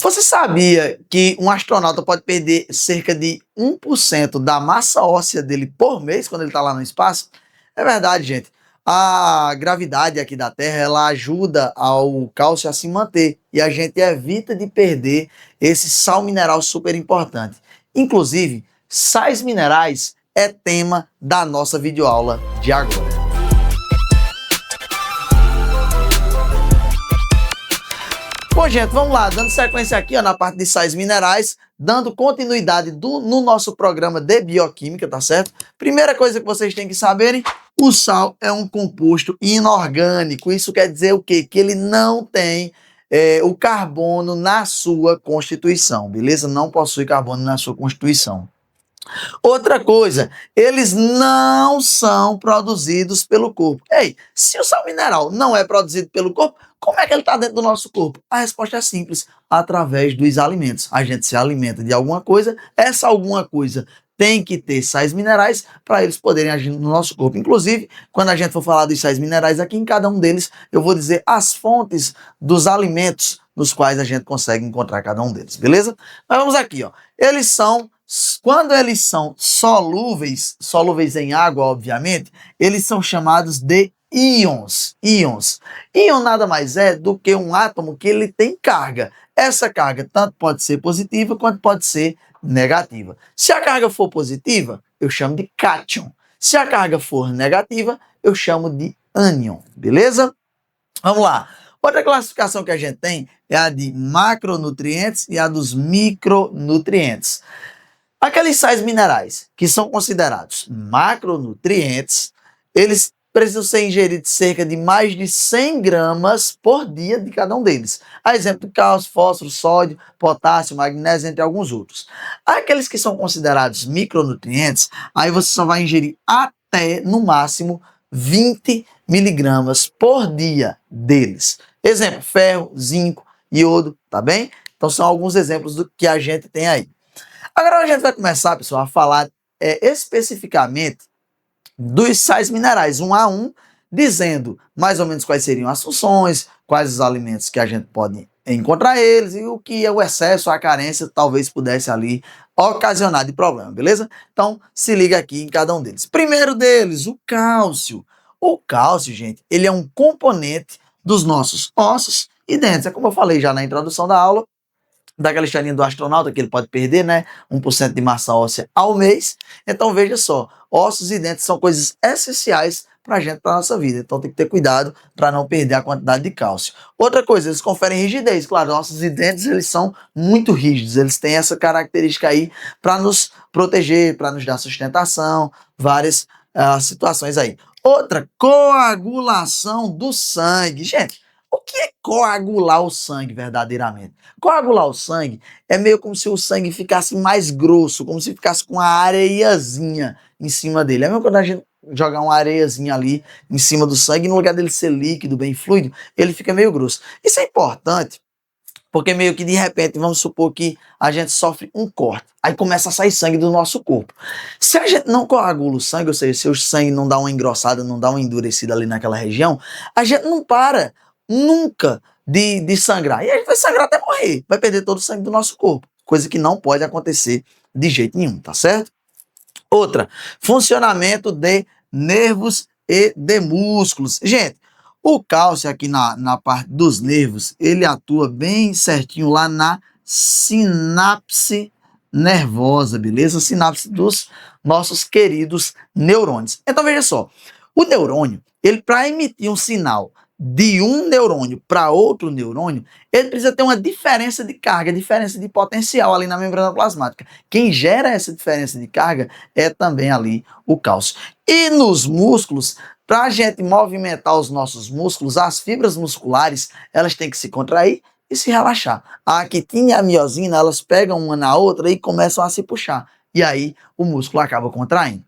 Você sabia que um astronauta pode perder cerca de 1% da massa óssea dele por mês quando ele está lá no espaço? É verdade, gente. A gravidade aqui da Terra, ela ajuda ao cálcio a se manter e a gente evita de perder esse sal mineral super importante. Inclusive, sais minerais é tema da nossa videoaula de agora. Bom, gente, vamos lá, dando sequência aqui ó, na parte de sais minerais, dando continuidade no nosso programa de bioquímica, tá certo? Primeira coisa que vocês têm que saberem, o sal é um composto inorgânico. Isso quer dizer o quê? Que ele não tem o carbono na sua constituição, beleza? Não possui carbono na sua constituição. Outra coisa, eles não são produzidos pelo corpo. Ei, se o sal mineral não é produzido pelo corpo, como é que ele está dentro do nosso corpo? A resposta é simples, através dos alimentos. A gente se alimenta de alguma coisa, essa alguma coisa tem que ter sais minerais para eles poderem agir no nosso corpo. Inclusive, quando a gente for falar dos sais minerais aqui, em cada um deles, eu vou dizer as fontes dos alimentos nos quais a gente consegue encontrar cada um deles, beleza? Mas vamos aqui, ó. Quando eles são solúveis em água, obviamente, eles são chamados de íons. Íon nada mais é do que um átomo que ele tem carga. Essa carga tanto pode ser positiva quanto pode ser negativa. Se a carga for positiva, eu chamo de cátion. Se a carga for negativa, eu chamo de ânion, beleza? Vamos lá. Outra classificação que a gente tem é a de macronutrientes e a dos micronutrientes. Aqueles sais minerais que são considerados macronutrientes, eles precisam ser ingeridos cerca de mais de 100 gramas por dia de cada um deles. A exemplo de cálcio, fósforo, sódio, potássio, magnésio, entre alguns outros. Aqueles que são considerados micronutrientes, aí você só vai ingerir até, no máximo, 20 miligramas por dia deles. Exemplo, ferro, zinco, iodo, tá bem? Então são alguns exemplos do que a gente tem aí. Agora a gente vai começar, pessoal, a falar especificamente dos sais minerais, um a um, dizendo mais ou menos quais seriam as funções, quais os alimentos que a gente pode encontrar eles e o que o excesso, a carência, talvez pudesse ali ocasionar de problema, beleza? Então, se liga aqui em cada um deles. Primeiro deles, o cálcio. O cálcio, gente, ele é um componente dos nossos ossos e dentes. É como eu falei já na introdução da aula, daquela historinha do astronauta que ele pode perder, né, 1% de massa óssea ao mês. Então veja só, ossos e dentes são coisas essenciais para a gente, para a nossa vida. Então tem que ter cuidado para não perder a quantidade de cálcio. Outra coisa, eles conferem rigidez. Claro, ossos e dentes, eles são muito rígidos. Eles têm essa característica aí para nos proteger, para nos dar sustentação, várias situações aí. Outra, coagulação do sangue. Gente, o que é coagular o sangue verdadeiramente? Coagular o sangue é meio como se o sangue ficasse mais grosso, como se ficasse com uma areiazinha em cima dele. É mesmo quando a gente jogar uma areiazinha ali em cima do sangue, no lugar dele ser líquido, bem fluido, ele fica meio grosso. Isso é importante, porque meio que de repente, vamos supor que a gente sofre um corte, aí começa a sair sangue do nosso corpo. Se a gente não coagula o sangue, ou seja, se o sangue não dá uma engrossada, não dá uma endurecida ali naquela região, a gente não para nunca de sangrar. E a gente vai sangrar até morrer, vai perder todo o sangue do nosso corpo, coisa que não pode acontecer de jeito nenhum, tá certo? Outra, funcionamento de nervos e de músculos. Gente, o cálcio aqui na parte dos nervos, ele atua bem certinho lá na sinapse nervosa, beleza? Sinapse dos nossos queridos neurônios. Então veja só, o neurônio, ele para emitir um sinal de um neurônio para outro neurônio, ele precisa ter uma diferença de carga, diferença de potencial ali na membrana plasmática. Quem gera essa diferença de carga é também ali o cálcio. E nos músculos, para a gente movimentar os nossos músculos, as fibras musculares, elas têm que se contrair e se relaxar. A actina e a miosina, elas pegam uma na outra e começam a se puxar. E aí o músculo acaba contraindo.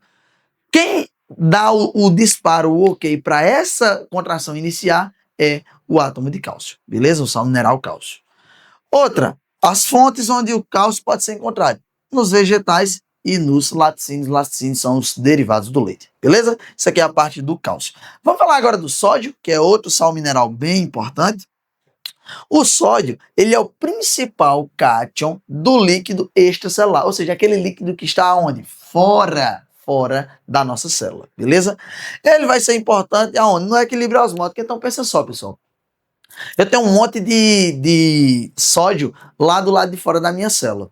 Quem dá o disparo, o ok, para essa contração iniciar é o átomo de cálcio, beleza? O sal mineral cálcio. Outra, as fontes onde o cálcio pode ser encontrado, nos vegetais e nos laticínios. Laticínios são os derivados do leite, beleza? Isso aqui é a parte do cálcio. Vamos falar agora do sódio, que é outro sal mineral bem importante. O sódio, ele é o principal cátion do líquido extracelular, ou seja, aquele líquido que está onde? Fora da nossa célula, beleza? Ele vai ser importante aonde? No equilíbrio osmótico. Então pensa só, pessoal. Eu tenho um monte de sódio lá do lado de fora da minha célula.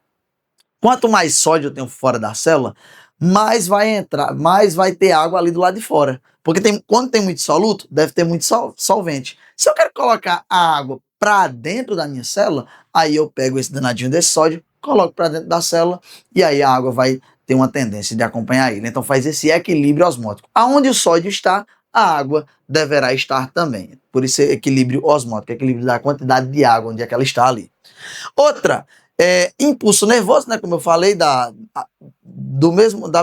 Quanto mais sódio eu tenho fora da célula, mais vai entrar, mais vai ter água ali do lado de fora. Porque quando tem muito soluto, deve ter muito solvente. Se eu quero colocar a água para dentro da minha célula, aí eu pego esse danadinho desse sódio, coloco para dentro da célula e aí a água vai ter uma tendência de acompanhar ele. Então faz esse equilíbrio osmótico. Aonde o sódio está, a água deverá estar também. Por isso equilíbrio osmótico, equilíbrio da quantidade de água onde é que ela está ali. Outra, impulso nervoso, né? Como eu falei, da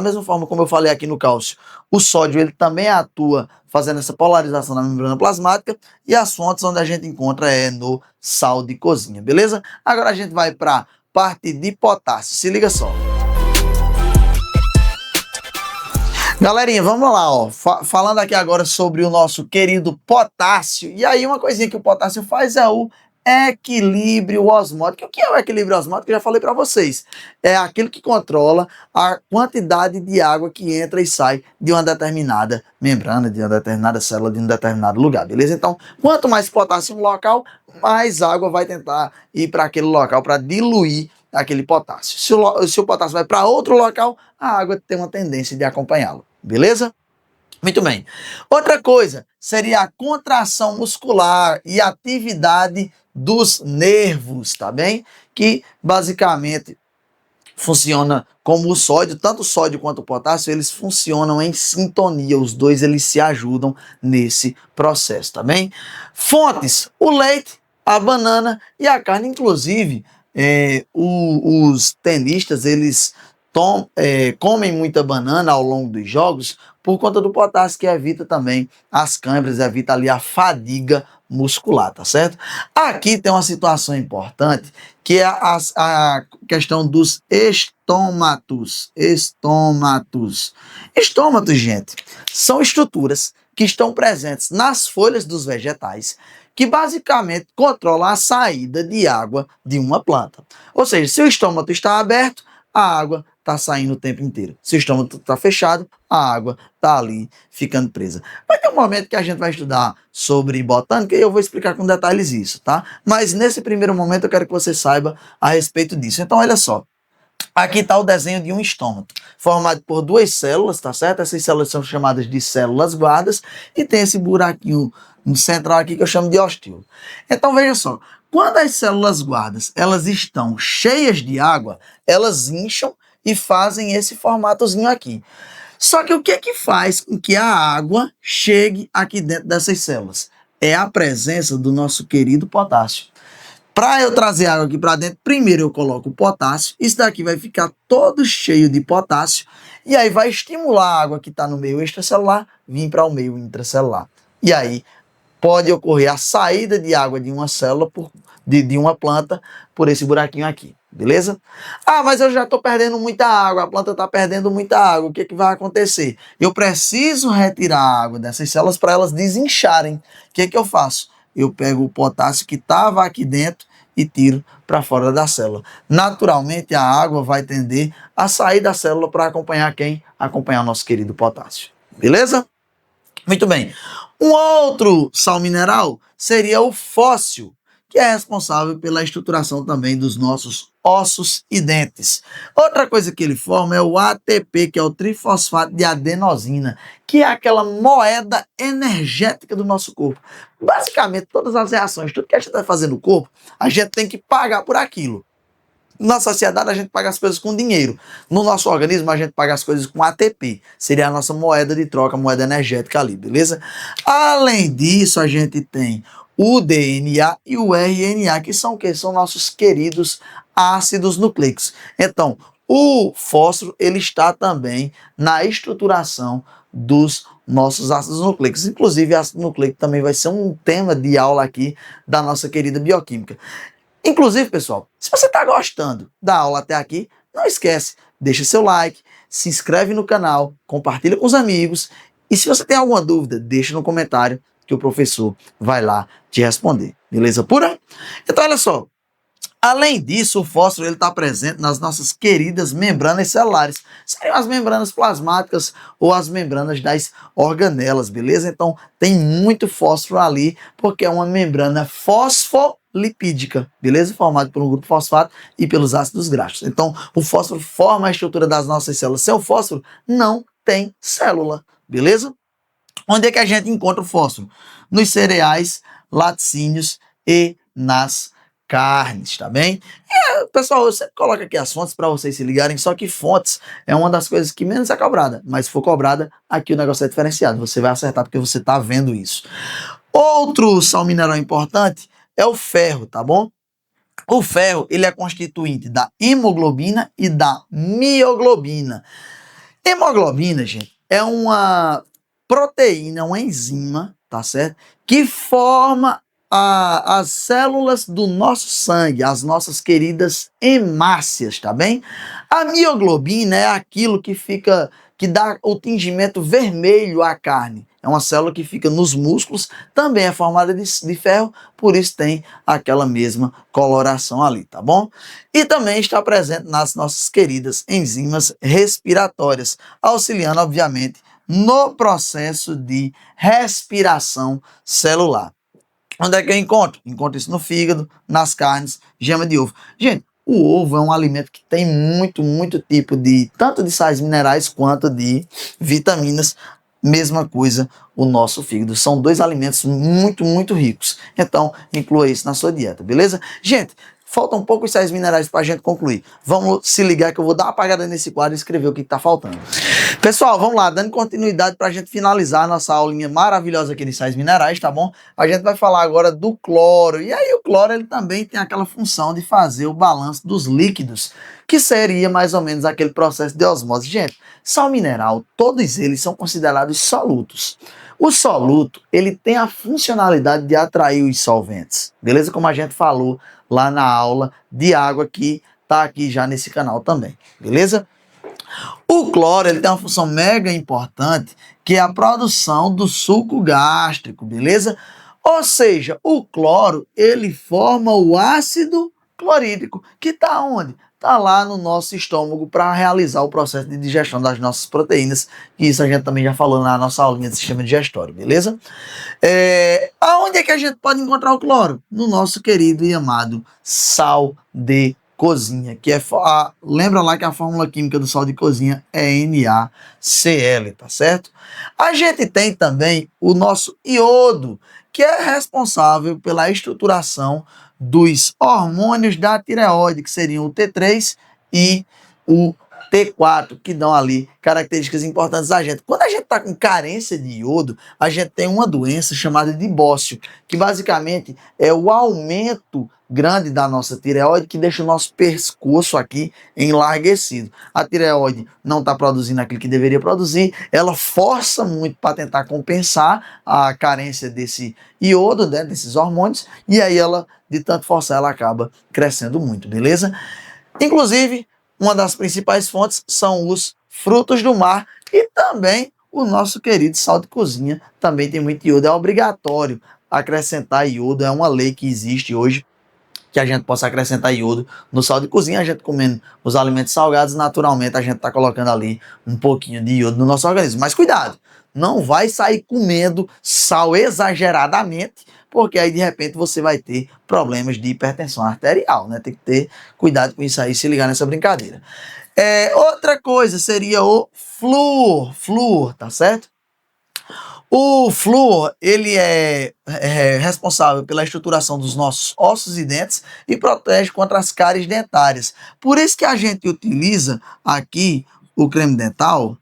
mesma forma como eu falei aqui no cálcio, o sódio ele também atua fazendo essa polarização na membrana plasmática e as fontes onde a gente encontra é no sal de cozinha, beleza? Agora a gente vai para a parte de potássio, se liga só. Galerinha, vamos lá, ó. Falando aqui agora sobre o nosso querido potássio. E aí, uma coisinha que o potássio faz é o equilíbrio osmótico. O que é o equilíbrio osmótico? Eu já falei para vocês. É aquilo que controla a quantidade de água que entra e sai de uma determinada membrana, de uma determinada célula, de um determinado lugar, beleza? Então, quanto mais potássio no local, mais água vai tentar ir para aquele local para diluir aquele potássio. Se o potássio vai para outro local, a água tem uma tendência de acompanhá-lo. Beleza? Muito bem. Outra coisa seria a contração muscular e atividade dos nervos, tá bem? Que basicamente funciona como o sódio, tanto o sódio quanto o potássio, eles funcionam em sintonia, os dois eles se ajudam nesse processo, tá bem? Fontes, o leite, a banana e a carne, inclusive, os tenistas, eles comem muita banana ao longo dos jogos por conta do potássio, que evita também as câimbras, evita ali a fadiga muscular, tá certo? Aqui tem uma situação importante, que é a questão dos estômatos. Estômatos, gente, são estruturas que estão presentes nas folhas dos vegetais, que basicamente controlam a saída de água de uma planta. Ou seja, se o estômago está aberto, a água está saindo o tempo inteiro. Se o estômago está fechado, a água está ali ficando presa. Vai ter um momento que a gente vai estudar sobre botânica e eu vou explicar com detalhes isso, tá? Mas nesse primeiro momento eu quero que você saiba a respeito disso. Então, olha só. Aqui está o desenho de um estômago, formado por duas células, tá certo? Essas células são chamadas de células guardas e tem esse buraquinho no central aqui que eu chamo de ostíolo. Então, veja só. Quando as células guardas elas estão cheias de água, elas incham e fazem esse formatozinho aqui. Só que o que é que faz com que a água chegue aqui dentro dessas células? É a presença do nosso querido potássio. Para eu trazer água aqui para dentro, primeiro eu coloco o potássio, isso daqui vai ficar todo cheio de potássio, e aí vai estimular a água que está no meio extracelular vir para o meio intracelular. E aí pode ocorrer a saída de água de uma célula, de uma planta, por esse buraquinho aqui, beleza? Ah, mas eu já estou perdendo muita água, a planta está perdendo muita água, o que, que vai acontecer? Eu preciso retirar a água dessas células para elas desincharem. O que, que eu faço? Eu pego o potássio que estava aqui dentro e tiro para fora da célula. Naturalmente, a água vai tender a sair da célula para acompanhar quem? Acompanhar o nosso querido potássio. Beleza? Muito bem. Um outro sal mineral seria o fóssil, que é responsável pela estruturação também dos nossos ossos e dentes. Outra coisa que ele forma é o ATP, que é o trifosfato de adenosina, que é aquela moeda energética do nosso corpo. Basicamente, todas as reações, tudo que a gente vai fazer no corpo, a gente tem que pagar por aquilo. Na sociedade, a gente paga as coisas com dinheiro. No nosso organismo, a gente paga as coisas com ATP. Seria a nossa moeda de troca, moeda energética ali, beleza? Além disso, a gente tem o DNA e o RNA, que são o quê? São nossos queridos ácidos nucleicos. Então, o fósforo, ele está também na estruturação dos nossos ácidos nucleicos. Inclusive, ácido nucleico também vai ser um tema de aula aqui da nossa querida bioquímica. Inclusive, pessoal, se você está gostando da aula até aqui, não esquece, deixa seu like, se inscreve no canal, compartilha com os amigos e se você tem alguma dúvida, deixa no comentário que o professor vai lá te responder. beleza pura? Então, olha só. Além disso, o fósforo está presente nas nossas queridas membranas celulares. Seriam as membranas plasmáticas ou as membranas das organelas, beleza? Então, tem muito fósforo ali, porque é uma membrana fosfolipídica, beleza? Formada por um grupo fosfato e pelos ácidos graxos. Então, o fósforo forma a estrutura das nossas células. Sem o fósforo, não tem célula, beleza? Onde é que a gente encontra o fósforo? Nos cereais, laticínios e nas carnes, tá bem? Pessoal, eu sempre coloco aqui as fontes para vocês se ligarem, só que fontes é uma das coisas que menos é cobrada, mas se for cobrada, aqui o negócio é diferenciado, você vai acertar porque você tá vendo isso. Outro sal mineral importante é o ferro, tá bom? O ferro, ele é constituinte da hemoglobina e da mioglobina. Hemoglobina, gente, é uma proteína, uma enzima, tá certo? Que forma as células do nosso sangue, as nossas queridas hemácias, tá bem? A mioglobina é aquilo que dá o tingimento vermelho à carne. É uma célula que fica nos músculos, também é formada de ferro, por isso tem aquela mesma coloração ali, tá bom? E também está presente nas nossas queridas enzimas respiratórias, auxiliando, obviamente, no processo de respiração celular. Onde é que eu encontro? Encontro isso no fígado, nas carnes, gema de ovo. Gente, o ovo é um alimento que tem muito tipo de, tanto de sais minerais quanto de vitaminas. Mesma coisa o nosso fígado. São dois alimentos muito ricos. Então, inclua isso na sua dieta, beleza? Gente, faltam poucos sais minerais para a gente concluir. Vamos se ligar que eu vou dar uma apagada nesse quadro e escrever o que está faltando. Pessoal, vamos lá, dando continuidade para a gente finalizar a nossa aulinha maravilhosa aqui de sais minerais, tá bom? A gente vai falar agora do cloro. E aí o cloro, ele também tem aquela função de fazer o balanço dos líquidos, que seria mais ou menos aquele processo de osmose. Gente, sal mineral, todos eles são considerados solutos. O soluto, ele tem a funcionalidade de atrair os solventes, beleza? Como a gente falou lá na aula de água que tá aqui já nesse canal também, beleza? O cloro, ele tem uma função mega importante, que é a produção do suco gástrico, beleza? Ou seja, o cloro, ele forma o ácido clorídrico, que tá onde? Tá lá no nosso estômago para realizar o processo de digestão das nossas proteínas, que isso a gente também já falou na nossa aulinha de sistema digestório, beleza? Aonde é que a gente pode encontrar o cloro? No nosso querido e amado sal de cozinha, que é lembra lá que a fórmula química do sal de cozinha é NaCl, tá certo? A gente tem também o nosso iodo, que é responsável pela estruturação dos hormônios da tireoide, que seriam o T3 e o T4, que dão ali características importantes a gente. Quando a gente está com carência de iodo, a gente tem uma doença chamada de bócio, que basicamente é o aumento grande da nossa tireoide, que deixa o nosso pescoço aqui enlarguecido. A tireoide não está produzindo aquilo que deveria produzir, ela força muito para tentar compensar a carência desse iodo, né, desses hormônios, e aí ela, de tanto forçar, ela acaba crescendo muito, beleza? Inclusive, uma das principais fontes são os frutos do mar e também o nosso querido sal de cozinha, também tem muito iodo, é obrigatório acrescentar iodo, é uma lei que existe hoje, que a gente possa acrescentar iodo no sal de cozinha. A gente comendo os alimentos salgados, naturalmente a gente está colocando ali um pouquinho de iodo no nosso organismo. Mas cuidado, não vai sair comendo sal exageradamente, porque aí de repente você vai ter problemas de hipertensão arterial, né? Tem que ter cuidado com isso aí, se ligar nessa brincadeira. Outra coisa seria o flúor, tá certo? O flúor, ele é responsável pela estruturação dos nossos ossos e dentes e protege contra as cáries dentárias. Por isso que a gente utiliza aqui o creme dental,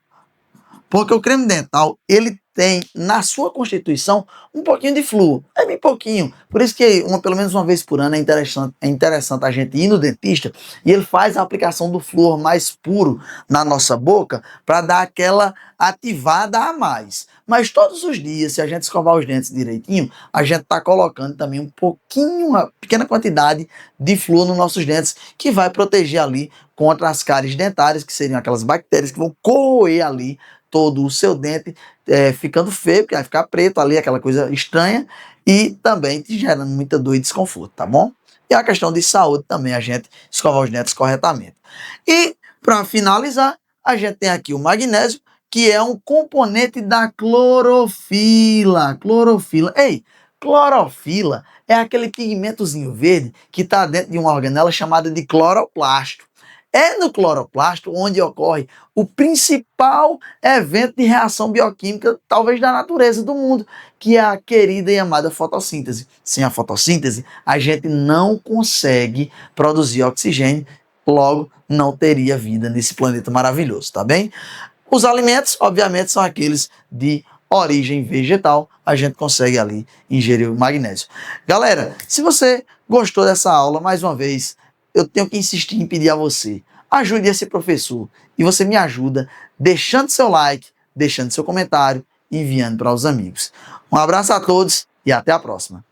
porque o creme dental, ele tem na sua constituição um pouquinho de flúor, é bem pouquinho. Por isso que pelo menos uma vez por ano é interessante a gente ir no dentista e ele faz a aplicação do flúor mais puro na nossa boca para dar aquela ativada a mais. Mas todos os dias, se a gente escovar os dentes direitinho, a gente está colocando também um pouquinho, uma pequena quantidade de flúor nos nossos dentes, que vai proteger ali contra as cáries dentárias, que seriam aquelas bactérias que vão corroer ali todo o seu dente ficando feio, porque vai ficar preto ali, aquela coisa estranha, e também te gerando muita dor e desconforto, tá bom? E a questão de saúde também, a gente escovar os dentes corretamente. E, para finalizar, a gente tem aqui o magnésio, que é um componente da clorofila. Clorofila. Ei, clorofila é aquele pigmentozinho verde que está dentro de uma organela chamada de cloroplasto. É no cloroplasto onde ocorre o principal evento de reação bioquímica, talvez da natureza do mundo, que é a querida e amada fotossíntese. Sem a fotossíntese, a gente não consegue produzir oxigênio, logo não teria vida nesse planeta maravilhoso, tá bem? Os alimentos, obviamente, são aqueles de origem vegetal, a gente consegue ali ingerir o magnésio. Galera, se você gostou dessa aula, mais uma vez, eu tenho que insistir em pedir a você, ajude esse professor, e você me ajuda deixando seu like, deixando seu comentário e enviando para os amigos. Um abraço a todos e até a próxima.